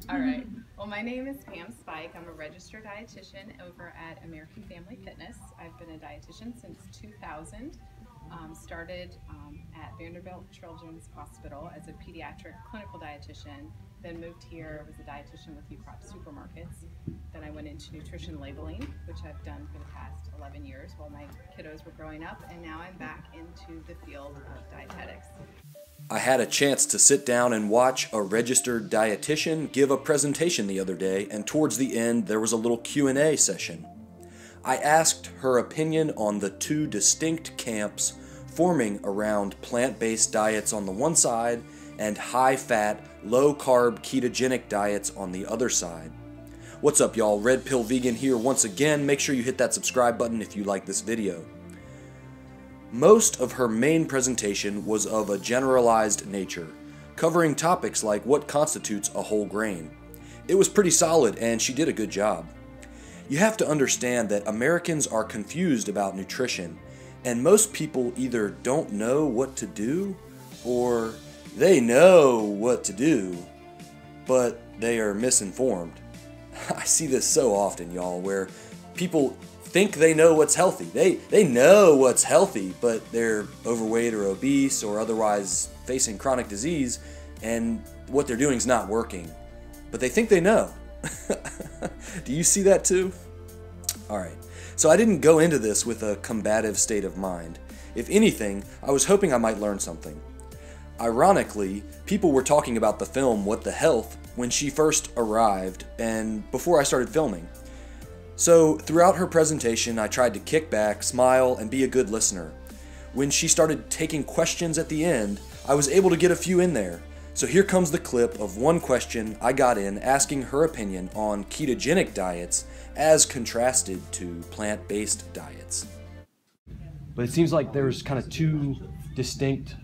All right. Well, my name is Pam Spike. I'm a registered dietitian over at American Family Fitness. I've been a dietitian since 2000. Started at Vanderbilt Children's Hospital as a pediatric clinical dietitian, then moved here, was a dietitian with UCrop Supermarkets. Then I went into nutrition labeling, which I've done for the past 11 years while my kiddos were growing up, and now I'm back into the field of dietetics. I had a chance to sit down and watch a registered dietitian give a presentation the other day, and towards the end there was a little Q&A session. I asked her opinion on the two distinct camps forming around plant-based diets on the one side and high-fat, low-carb ketogenic diets on the other side. What's up, y'all? Red Pill Vegan here once again. Make sure you hit that subscribe button if you like this video. Most of her main presentation was of a generalized nature, covering topics like what constitutes a whole grain. It was pretty solid and she did a good job. You have to understand that Americans are confused about nutrition, and most people either don't know what to do or they know what to do, but they are misinformed. I see this so often, y'all, where people think they know what's healthy. They know what's healthy, but they're overweight or obese or otherwise facing chronic disease, and what they're doing is not working. But they think they know. Do you see that too? Alright, so I didn't go into this with a combative state of mind. If anything, I was hoping I might learn something. Ironically, people were talking about the film What the Health when she first arrived and before I started filming. So throughout her presentation, I tried to kick back, smile, and be a good listener. When she started taking questions at the end, I was able to get a few in there. So here comes the clip of one question I got in asking her opinion on ketogenic diets as contrasted to plant-based diets. But it seems like there's kind of two distinct,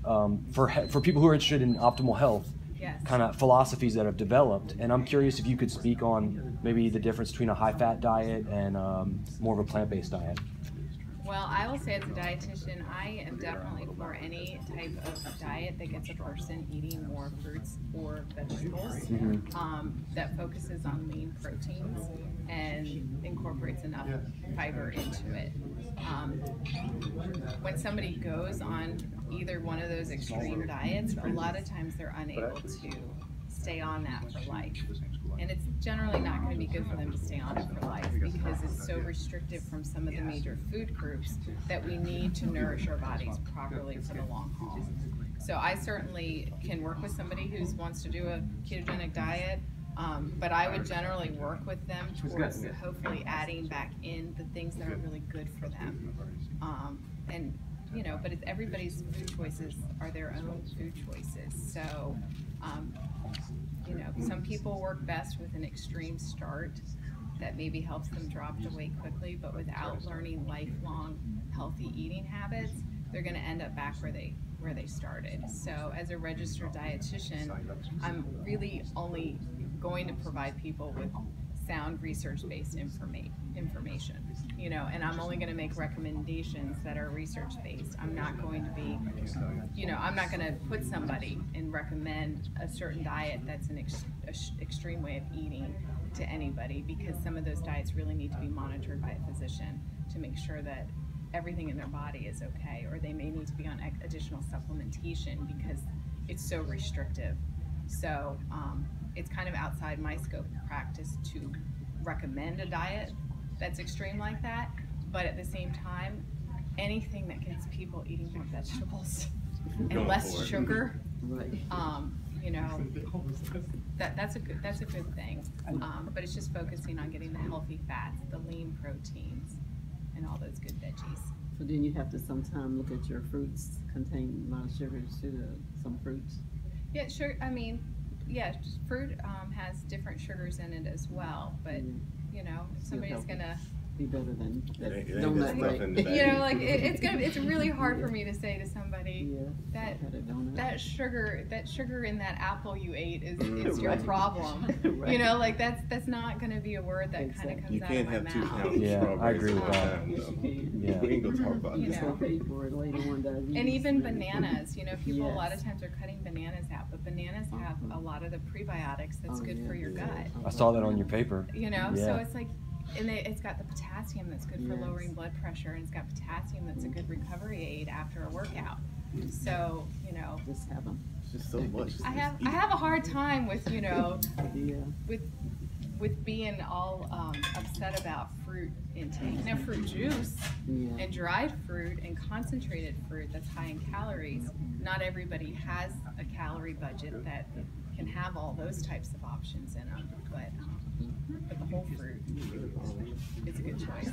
for people who are interested in optimal health, Yes. kind of philosophies that have developed. And I'm curious if you could speak on maybe the difference between a high-fat diet and more of a plant-based diet. Well, I will say as a dietitian, I am definitely for any type of diet that gets a person eating more fruits or vegetables, that focuses on lean proteins and incorporates enough fiber into it. When somebody goes on either one of those extreme diets, a lot of times they're unable to stay on that for life. And it's generally not going to be good for them to stay on it for life because it's so restrictive from some of the major food groups that we need to nourish our bodies properly for the long haul. So I certainly can work with somebody who wants to do a ketogenic diet, but I would generally work with them towards hopefully adding back in the things that are really good for them. And you know, but everybody's food choices are their own food choices. So, you know, some people work best with an extreme start that maybe helps them drop the weight quickly, but without learning lifelong healthy eating habits, they're going to end up back where they started. So, as a registered dietitian, I'm really only going to provide people with sound research-based information, you know, and I'm only going to make recommendations that are research-based. I'm not going to be, you know, I'm not going to put somebody and recommend a certain diet that's an extreme way of eating to anybody, because some of those diets really need to be monitored by a physician to make sure that everything in their body is okay, or they may need to be on additional supplementation because it's so restrictive. So it's kind of outside my scope of practice to recommend a diet that's extreme like that, but at the same time, anything that gets people eating more vegetables and less sugar, you know, that's a good thing. But it's just focusing on getting the healthy fats, the lean proteins, and all those good veggies. So then you have to sometimes look at your fruits contain a lot of sugars too, some fruits. Yeah, sure. I mean, yeah, fruit has different sugars in it as well, but you know, if somebody's gonna be better than that It ain't donut that stuff break. in the bag. You know, like it's really hard for me to say to somebody Yeah, that I've had a donut. that sugar in that apple you ate is your Right. problem. Right. You know, like that's not going to be a word that kind of Exactly. comes You out of can't my have 2 mouth. pounds of Yeah, I strawberries agree with at a that. time, Yes, though. you can. Yeah. We ain't gonna talk about You Just that. know. gonna pay for it later on diabetes. And even bananas, you know, people a lot of Yes. times are cutting bananas out, but bananas have a lot of the prebiotics that's Oh, good yeah. for your gut. I saw that on your paper. You know, so Yeah. it's like, and it's got the potassium that's good for Yes. lowering blood pressure, and it's got potassium that's a good recovery aid after a workout. So, you know, Just have them. It's just so much. I have a hard time with, you know, Yeah. with being all upset about fruit intake. Now, fruit juice Yeah. and dried fruit and concentrated fruit that's high in calories, not everybody has a calorie budget that can have all those types of options in them, but the whole fruit is a good choice.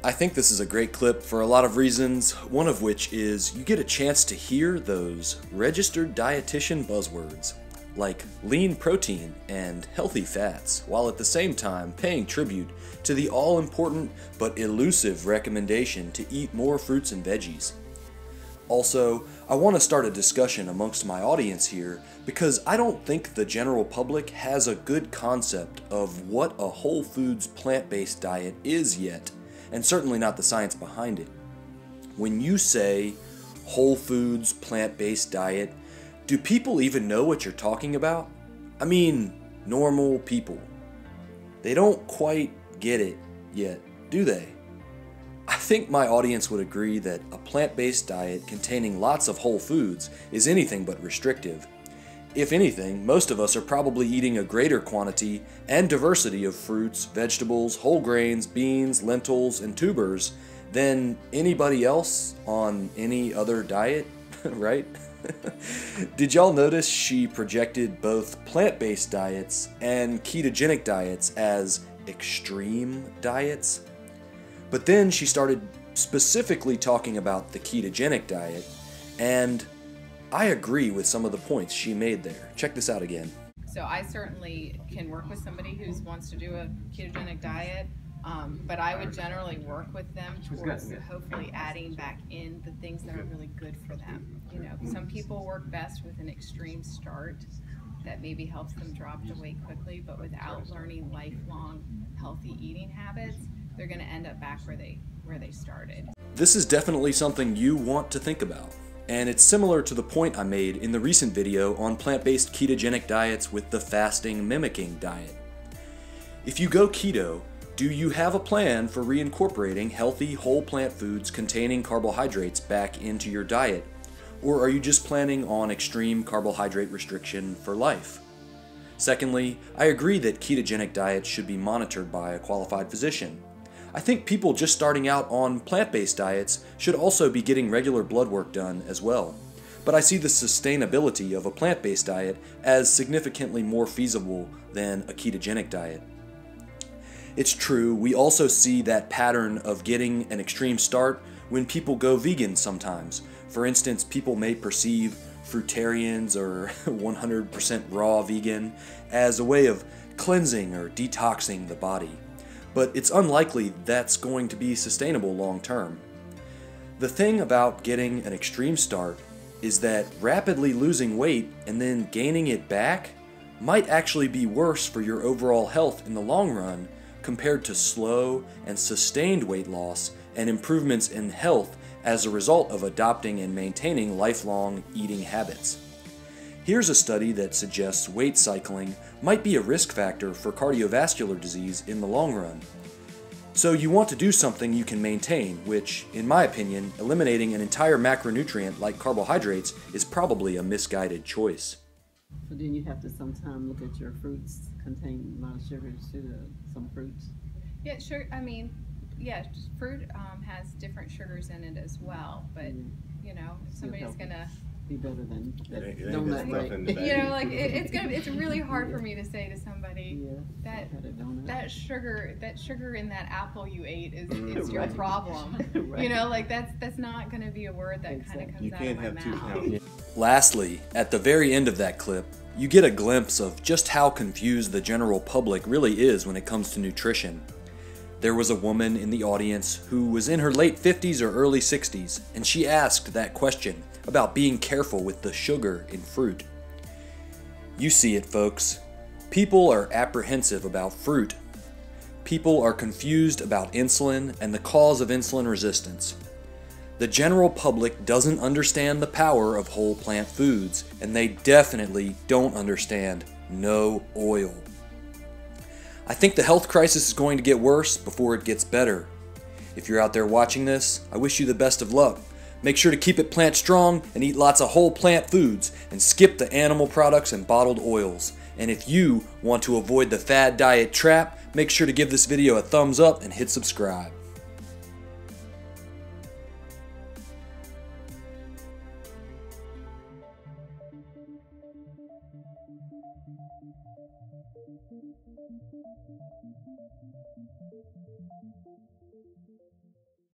I think this is a great clip for a lot of reasons, one of which is you get a chance to hear those registered dietitian buzzwords like lean protein and healthy fats, while at the same time paying tribute to the all-important but elusive recommendation to eat more fruits and veggies. Also, I want to start a discussion amongst my audience here because I don't think the general public has a good concept of what a whole foods plant-based diet is yet, and certainly not the science behind it. When you say whole foods plant-based diet, do people even know what you're talking about? I mean, normal people. They don't quite get it yet, do they? I think my audience would agree that a plant-based diet containing lots of whole foods is anything but restrictive. If anything, most of us are probably eating a greater quantity and diversity of fruits, vegetables, whole grains, beans, lentils, and tubers than anybody else on any other diet, right? Did y'all notice she projected both plant-based diets and ketogenic diets as extreme diets? But then she started specifically talking about the ketogenic diet, and I agree with some of the points she made there. Check this out again. So I certainly can work with somebody who wants to do a ketogenic diet, but I would generally work with them towards hopefully adding back in the things that are really good for them. You know, some people work best with an extreme start that maybe helps them drop the weight quickly, but without learning lifelong healthy eating habits, they're going to end up back where they started. This is definitely something you want to think about. And it's similar to the point I made in the recent video on plant-based ketogenic diets with the fasting mimicking diet. If you go keto, do you have a plan for reincorporating healthy whole plant foods containing carbohydrates back into your diet? Or are you just planning on extreme carbohydrate restriction for life? Secondly, I agree that ketogenic diets should be monitored by a qualified physician. I think people just starting out on plant-based diets should also be getting regular blood work done as well. But I see the sustainability of a plant-based diet as significantly more feasible than a ketogenic diet. It's true, we also see that pattern of getting an extreme start when people go vegan sometimes. For instance, people may perceive fruitarians or 100% raw vegan as a way of cleansing or detoxing the body. But it's unlikely that's going to be sustainable long term. The thing about getting an extreme start is that rapidly losing weight and then gaining it back might actually be worse for your overall health in the long run compared to slow and sustained weight loss and improvements in health as a result of adopting and maintaining lifelong eating habits. Here's a study that suggests weight cycling might be a risk factor for cardiovascular disease in the long run. So you want to do something you can maintain, which, in my opinion, eliminating an entire macronutrient like carbohydrates is probably a misguided choice. So then you have to sometimes look at your fruits contain a lot of sugars too, some fruits. Yeah, sure. I mean, yeah, fruit has different sugars in it as well, but you know, if somebody's gonna be better than that It ain't that donut stuff break. in the bag. you know, like it's really hard for me to say to somebody Yeah, that I've had a donut. that sugar in that apple you ate is your Right. problem. Right. You know, like that's not going to be a word that kind of Exactly. comes You out can't of my have 2 mouth. pounds. Lastly, at the very end of that clip, you get a glimpse of just how confused the general public really is when it comes to nutrition. There was a woman in the audience who was in her late 50s or early 60s, and she asked that question about being careful with the sugar in fruit. You see it, folks. People are apprehensive about fruit. People are confused about insulin and the cause of insulin resistance. The general public doesn't understand the power of whole plant foods, and they definitely don't understand no oil. I think the health crisis is going to get worse before it gets better. If you're out there watching this, I wish you the best of luck. Make sure to keep it plant strong and eat lots of whole plant foods and skip the animal products and bottled oils. And if you want to avoid the fad diet trap, make sure to give this video a thumbs up and hit subscribe.